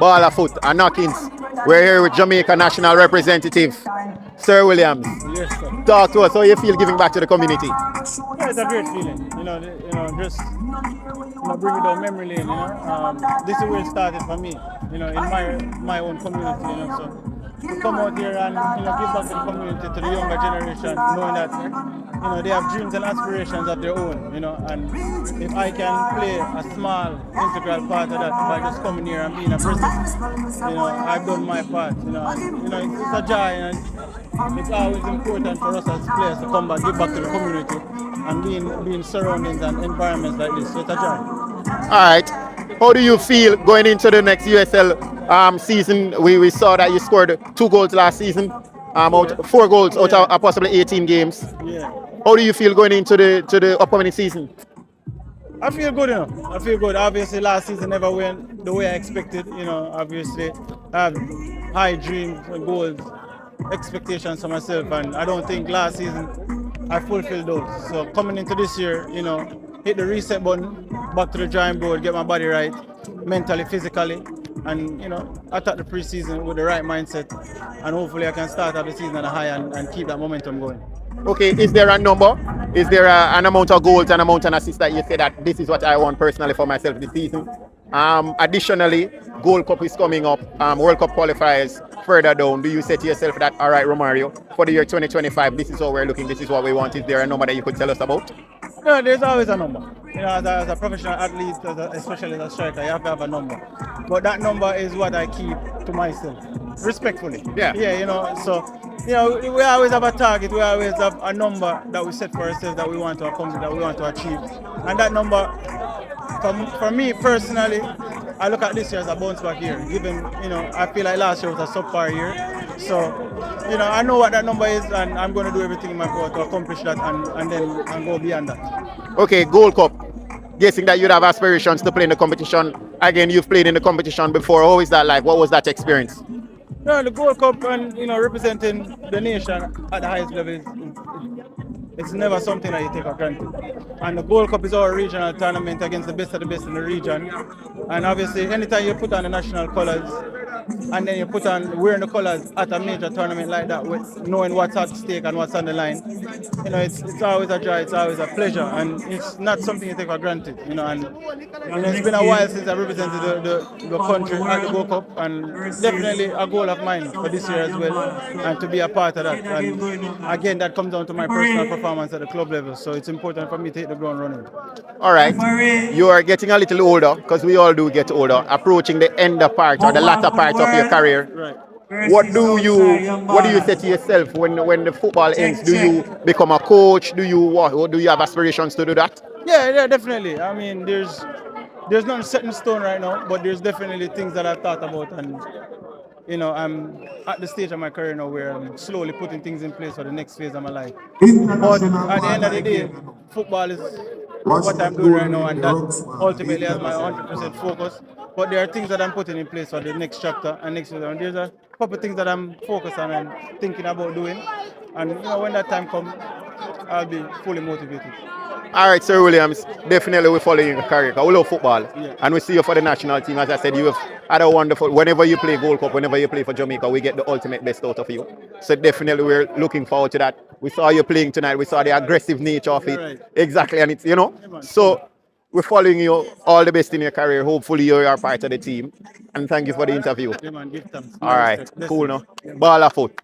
ball of foot, and KNOCKINZ. We're here with Jamaica national representative, Sir Williams. Yes, sir. Talk to us how you feel giving back to the community. Yeah, it's a great feeling. Just bring it down memory lane. This is where it started for me. In my own community. So to come out here and give back to the community, to the younger generation, knowing that they have dreams and aspirations of their own. And if I can play a small integral part of that by just coming here and being a president, I've done my part. It's a joy, and it's always important for us as players to come back, give back to the community, and being surroundings and environments like this. So it's a joy. All right. How do you feel going into the next USL season? We saw that you scored 2 goals last season, 4 goals out of possibly 18 games. Yeah. How do you feel going into the upcoming season? I feel good, I feel good. Obviously, last season never went the way I expected. Obviously, I have high dreams and goals, expectations for myself, and I don't think last season I fulfilled those. So coming into this year, hit the reset button, back to the drawing board, get my body right, mentally, physically, and attack the preseason with the right mindset, and hopefully I can start off the season on a high and keep that momentum going. Okay, is there a number? Is there an amount of goals and amount of assists that you say that this is what I want personally for myself this season? Additionally, Gold Cup is coming up, World Cup qualifiers further down. Do you say to yourself that, all right, Romario, for the year 2025, this is how we're looking, this is what we want? Is there a number that you could tell us about? No, there's always a number. As a professional athlete, especially as a striker, you have to have a number. But that number is what I keep to myself, respectfully. Yeah. Yeah, so we always have a target. We always have a number that we set for ourselves that we want to accomplish, that we want to achieve. And that number, for me personally, I look at this year as a bounce back year. Given, I feel like last year was a subpar year. So, I know what that number is, and I'm going to do everything in my power to accomplish that and then go beyond that. Okay, Gold Cup. Guessing that you'd have aspirations to play in the competition. Again, you've played in the competition before. How is that like? What was that experience? No, the Gold Cup and representing the nation at the highest level it's never something that you take for granted. And the Gold Cup is our regional tournament against the best of the best in the region. And obviously, anytime you put on the national colours and then you put on wearing the colours at a major tournament like that, with knowing what's at stake and what's on the line, it's always a joy, it's always a pleasure, and it's not something you take for granted. And it's been a while since I represented the country at the Gold Cup, and definitely a goal of mine for this year as well, and to be a part of that. And again, that comes down to my personal performance at the club level, so it's important for me to hit the ground running. All right, you are getting a little older, because we all do get older, approaching the end part or the latter part of your career. Right. What do you say to yourself when the football ends? Do you become a coach? Do you have aspirations to do that? Yeah, definitely. I mean, there's nothing set in stone right now, but there's definitely things that I've thought about, and I'm at the stage of my career now where I'm slowly putting things in place for the next phase of my life. But at the end of the day, football is what I'm doing right now, and that ultimately has my 100% focus. But there are things that I'm putting in place for the next chapter and next phase. And there's a couple of things that I'm focused on and thinking about doing. And when that time comes, I'll be fully motivated. All right, Sir Williams, definitely we follow you in your career. We love football, and we see you for the national team. As I said, you have had a wonderful. Whenever you play Gold Cup, whenever you play for Jamaica, we get the ultimate best out of you. So definitely, we're looking forward to that. We saw you playing tonight. We saw the aggressive nature of it. Right. Exactly, and it's so we're following you. All the best in your career. Hopefully, you are part of the team. And thank you for the interview. Yeah, man, give thanks. All right, cool, no? Ball of foot.